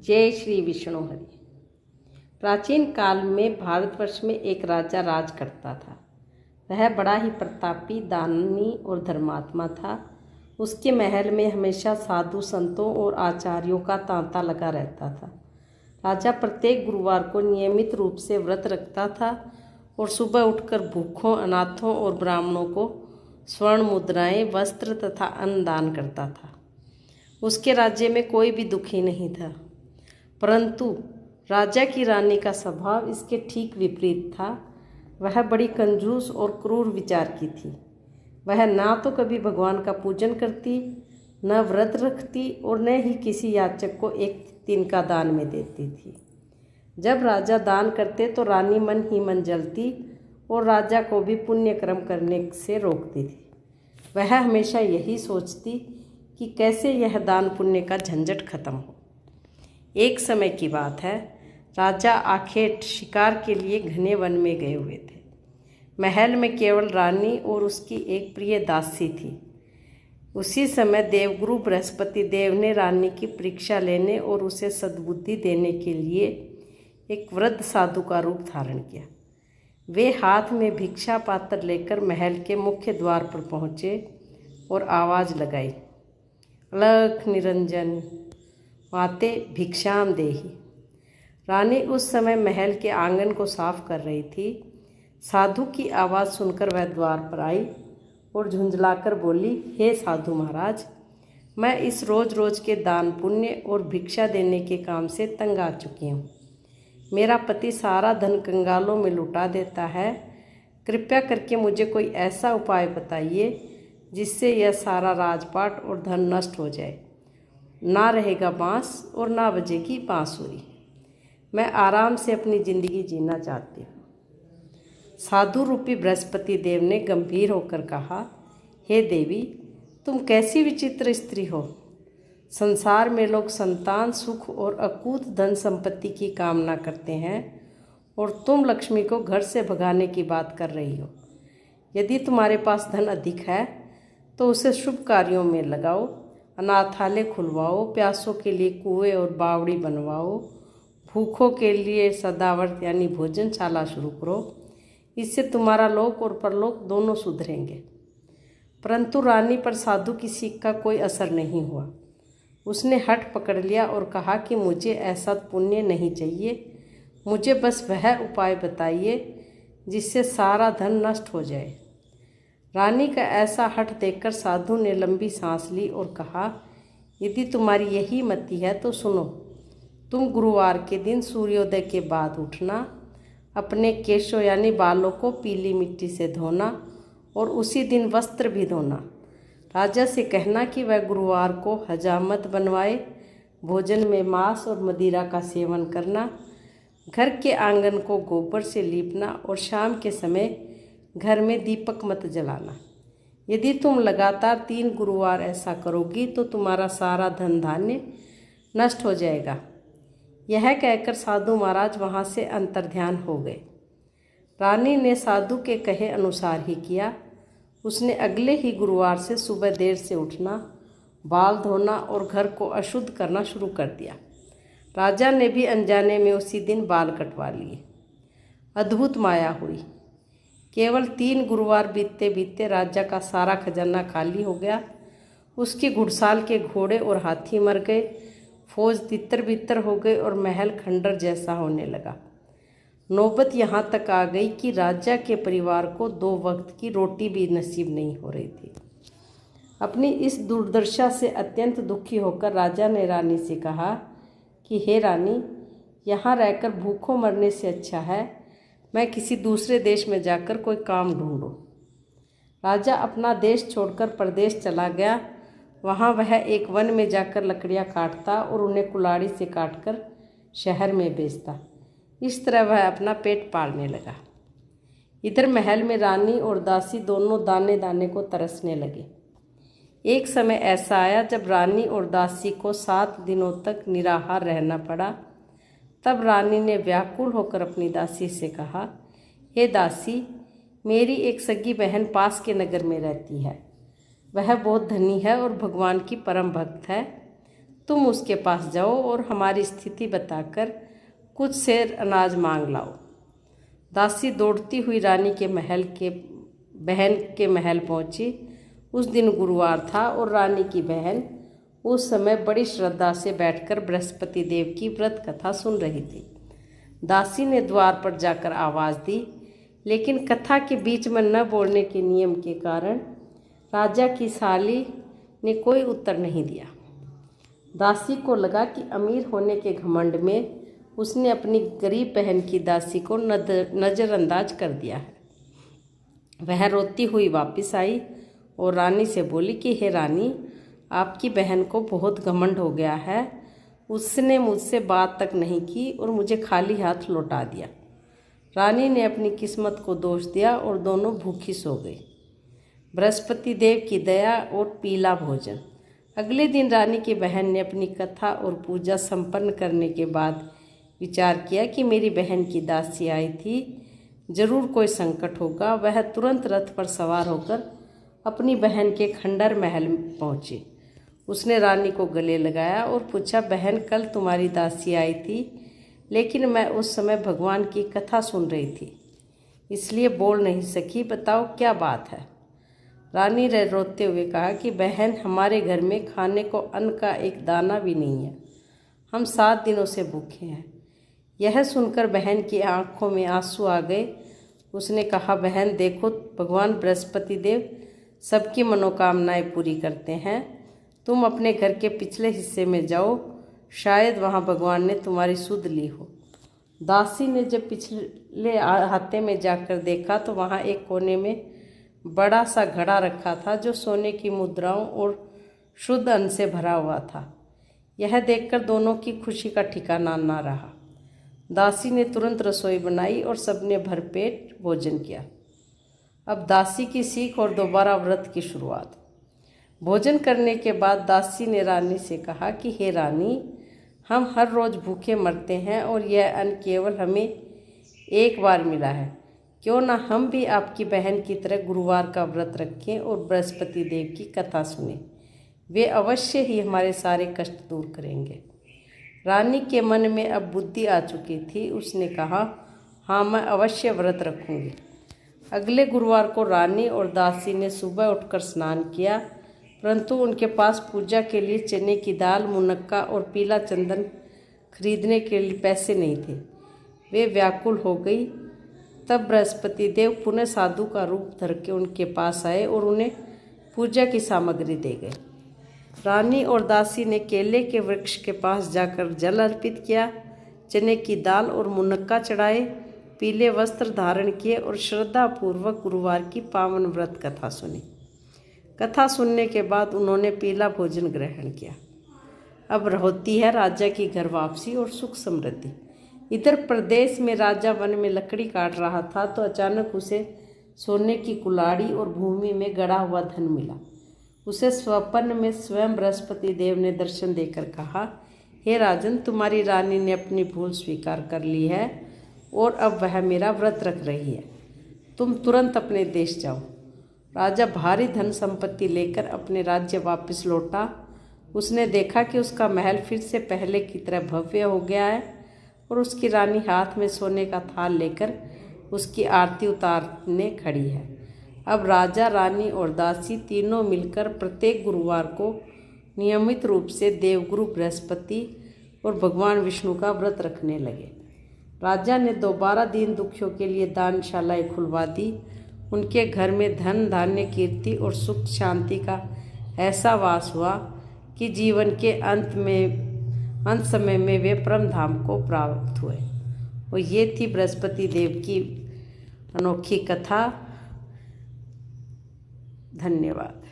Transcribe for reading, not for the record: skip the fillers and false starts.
जय श्री विष्णु हरि। प्राचीन काल में भारतवर्ष में एक राजा राज करता था। वह बड़ा ही प्रतापी, दानी और धर्मात्मा था। उसके महल में हमेशा साधु संतों और आचार्यों का तांता लगा रहता था। राजा प्रत्येक गुरुवार को नियमित रूप से व्रत रखता था और सुबह उठकर भूखों, अनाथों और ब्राह्मणों को स्वर्ण मुद्राएं, वस्त्र तथा अन्न दान करता था। उसके राज्य में कोई भी दुखी नहीं था। परंतु राजा की रानी का स्वभाव इसके ठीक विपरीत था। वह बड़ी कंजूस और क्रूर विचार की थी। वह ना तो कभी भगवान का पूजन करती, न व्रत रखती और न ही किसी याचक को एक दिन का दान में देती थी। जब राजा दान करते तो रानी मन ही मन जलती और राजा को भी पुण्य कर्म करने से रोकती थी। वह हमेशा यही सोचती कि कैसे यह दान पुण्य का झंझट खत्म हो। एक समय की बात है, राजा आखेट शिकार के लिए घने वन में गए हुए थे। महल में केवल रानी और उसकी एक प्रिय दासी थी। उसी समय देवगुरु बृहस्पति देव ने रानी की परीक्षा लेने और उसे सद्बुद्धि देने के लिए एक वृद्ध साधु का रूप धारण किया। वे हाथ में भिक्षा पात्र लेकर महल के मुख्य द्वार पर पहुँचे और आवाज़ लगाई, अलख निरंजन माते भिक्षाम देहि। रानी उस समय महल के आंगन को साफ कर रही थी। साधु की आवाज़ सुनकर वह द्वार पर आई और झुंझलाकर बोली, हे साधु महाराज, मैं इस रोज़ रोज़ के दान पुण्य और भिक्षा देने के काम से तंग आ चुकी हूँ। मेरा पति सारा धन कंगालों में लुटा देता है। कृपया करके मुझे कोई ऐसा उपाय बताइए जिससे यह सारा राजपाट और धन नष्ट हो जाए। ना रहेगा बांस और ना बजेगी बांसुरी। मैं आराम से अपनी ज़िंदगी जीना चाहती हूँ। साधु रूपी बृहस्पति देव ने गंभीर होकर कहा, हे देवी, तुम कैसी विचित्र स्त्री हो। संसार में लोग संतान सुख और अकूत धन संपत्ति की कामना करते हैं और तुम लक्ष्मी को घर से भगाने की बात कर रही हो। यदि तुम्हारे पास धन अधिक है तो उसे शुभ कार्यों में लगाओ, अनाथालय खुलवाओ, प्यासों के लिए कुएं और बावड़ी बनवाओ, भूखों के लिए सदावर्त यानी भोजनशाला शुरू करो। इससे तुम्हारा लोक और परलोक दोनों सुधरेंगे। परंतु रानी पर साधु की सीख का कोई असर नहीं हुआ। उसने हठ पकड़ लिया और कहा कि मुझे ऐसा पुण्य नहीं चाहिए, मुझे बस वह उपाय बताइए जिससे सारा धन नष्ट हो जाए। रानी का ऐसा हठ देखकर साधु ने लंबी सांस ली और कहा, यदि तुम्हारी यही मति है तो सुनो। तुम गुरुवार के दिन सूर्योदय के बाद उठना, अपने केशों यानी बालों को पीली मिट्टी से धोना और उसी दिन वस्त्र भी धोना। राजा से कहना कि वह गुरुवार को हजामत बनवाए, भोजन में मांस और मदिरा का सेवन करना, घर के आंगन को गोबर से लीपना और शाम के समय घर में दीपक मत जलाना। यदि तुम लगातार 3 गुरुवार ऐसा करोगी तो तुम्हारा सारा धन धान्य नष्ट हो जाएगा। यह कहकर साधु महाराज वहाँ से अंतर्ध्यान हो गए। रानी ने साधु के कहे अनुसार ही किया। उसने अगले ही गुरुवार से सुबह देर से उठना, बाल धोना और घर को अशुद्ध करना शुरू कर दिया। राजा ने भी अनजाने में उसी दिन बाल कटवा लिए। अद्भुत माया हुई। केवल 3 गुरुवार बीतते बीतते राजा का सारा खजाना खाली हो गया। उसके घुड़साल के घोड़े और हाथी मर गए, फौज तितर बितर हो गई और महल खंडर जैसा होने लगा। नौबत यहाँ तक आ गई कि राजा के परिवार को 2 वक्त की रोटी भी नसीब नहीं हो रही थी। अपनी इस दुर्दशा से अत्यंत दुखी होकर राजा ने रानी से कहा कि हे रानी, यहाँ रहकर भूखों मरने से अच्छा है मैं किसी दूसरे देश में जाकर कोई काम ढूंढूं। राजा अपना देश छोड़कर प्रदेश चला गया। वहाँ वह एक वन में जाकर लकड़ियाँ काटता और उन्हें कुल्हाड़ी से काटकर शहर में बेचता। इस तरह वह अपना पेट पालने लगा। इधर महल में रानी और दासी दोनों दाने दाने को तरसने लगे। एक समय ऐसा आया जब रानी और दासी को 7 दिनों तक निराहार रहना पड़ा। तब रानी ने व्याकुल होकर अपनी दासी से कहा, हे दासी, मेरी एक सगी बहन पास के नगर में रहती है। वह बहुत धनी है और भगवान की परम भक्त है। तुम उसके पास जाओ और हमारी स्थिति बताकर कुछ सेर अनाज मांग लाओ। दासी दौड़ती हुई रानी के बहन के महल पहुंची। उस दिन गुरुवार था और रानी की बहन उस समय बड़ी श्रद्धा से बैठकर बृहस्पति देव की व्रत कथा सुन रही थी। दासी ने द्वार पर जाकर आवाज़ दी, लेकिन कथा के बीच में न बोलने के नियम के कारण राजा की साली ने कोई उत्तर नहीं दिया। दासी को लगा कि अमीर होने के घमंड में उसने अपनी गरीब बहन की दासी को नज़रअंदाज कर दिया है। वह रोती हुई वापस आई और रानी से बोली कि हे रानी, आपकी बहन को बहुत घमंड हो गया है। उसने मुझसे बात तक नहीं की और मुझे खाली हाथ लौटा दिया। रानी ने अपनी किस्मत को दोष दिया और दोनों भूखी सो गई। बृहस्पति देव की दया और पीला भोजन। अगले दिन रानी की बहन ने अपनी कथा और पूजा संपन्न करने के बाद विचार किया कि मेरी बहन की दासी आई थी, जरूर कोई संकट होगा। वह तुरंत रथ पर सवार होकर अपनी बहन के खंडर महल पहुंची। उसने रानी को गले लगाया और पूछा, बहन, कल तुम्हारी दासी आई थी, लेकिन मैं उस समय भगवान की कथा सुन रही थी, इसलिए बोल नहीं सकी। बताओ क्या बात है। रानी ने रोते हुए कहा कि बहन, हमारे घर में खाने को अन्न का एक दाना भी नहीं है। हम 7 दिनों से भूखे हैं। यह सुनकर बहन की आंखों में आंसू आ गए। उसने कहा, बहन देखो, भगवान बृहस्पति देव सबकी मनोकामनाएं पूरी करते हैं। तुम अपने घर के पिछले हिस्से में जाओ, शायद वहाँ भगवान ने तुम्हारी सुध ली हो। दासी ने जब पिछले हाथे में जाकर देखा तो वहाँ एक कोने में बड़ा सा घड़ा रखा था जो सोने की मुद्राओं और शुद्ध अन्न से भरा हुआ था। यह देखकर दोनों की खुशी का ठिकाना न रहा। दासी ने तुरंत रसोई बनाई और सबने भरपेट भोजन किया। अब दासी की सीख और दोबारा व्रत की शुरुआत। भोजन करने के बाद दासी ने रानी से कहा कि हे रानी, हम हर रोज़ भूखे मरते हैं और यह अन्न केवल हमें एक बार मिला है। क्यों ना हम भी आपकी बहन की तरह गुरुवार का व्रत रखें और बृहस्पति देव की कथा सुनें। वे अवश्य ही हमारे सारे कष्ट दूर करेंगे। रानी के मन में अब बुद्धि आ चुकी थी। उसने कहा, हाँ, मैं अवश्य व्रत रखूंगी। अगले गुरुवार को रानी और दासी ने सुबह उठकर स्नान किया, परंतु उनके पास पूजा के लिए चने की दाल, मुनक्का और पीला चंदन खरीदने के लिए पैसे नहीं थे। वे व्याकुल हो गई। तब बृहस्पति देव पुनः साधु का रूप धर के उनके पास आए और उन्हें पूजा की सामग्री दे गए। रानी और दासी ने केले के वृक्ष के पास जाकर जल अर्पित किया, चने की दाल और मुनक्का चढ़ाए, पीले वस्त्र धारण किए और श्रद्धापूर्वक गुरुवार की पावन व्रत कथा सुनी। कथा सुनने के बाद उन्होंने पीला भोजन ग्रहण किया। अब होती है राजा की घर वापसी और सुख समृद्धि। इधर प्रदेश में राजा वन में लकड़ी काट रहा था तो अचानक उसे सोने की कुल्हाड़ी और भूमि में गड़ा हुआ धन मिला। उसे स्वप्न में स्वयं बृहस्पति देव ने दर्शन देकर कहा, हे राजन, तुम्हारी रानी ने अपनी भूल स्वीकार कर ली है और अब वह मेरा व्रत रख रही है। तुम तुरंत अपने देश जाओ। राजा भारी धन संपत्ति लेकर अपने राज्य वापस लौटा। उसने देखा कि उसका महल फिर से पहले की तरह भव्य हो गया है और उसकी रानी हाथ में सोने का थाल लेकर उसकी आरती उतारने खड़ी है। अब राजा, रानी और दासी तीनों मिलकर प्रत्येक गुरुवार को नियमित रूप से देवगुरु बृहस्पति और भगवान विष्णु का व्रत रखने लगे। राजा ने दोबारा दीन दुखियों के लिए दानशालाएं खुलवा दी। उनके घर में धन, धान्य, कीर्ति और सुख शांति का ऐसा वास हुआ कि जीवन के अंत समय में वे परम धाम को प्राप्त हुए। और ये थी बृहस्पति देव की अनोखी कथा। धन्यवाद।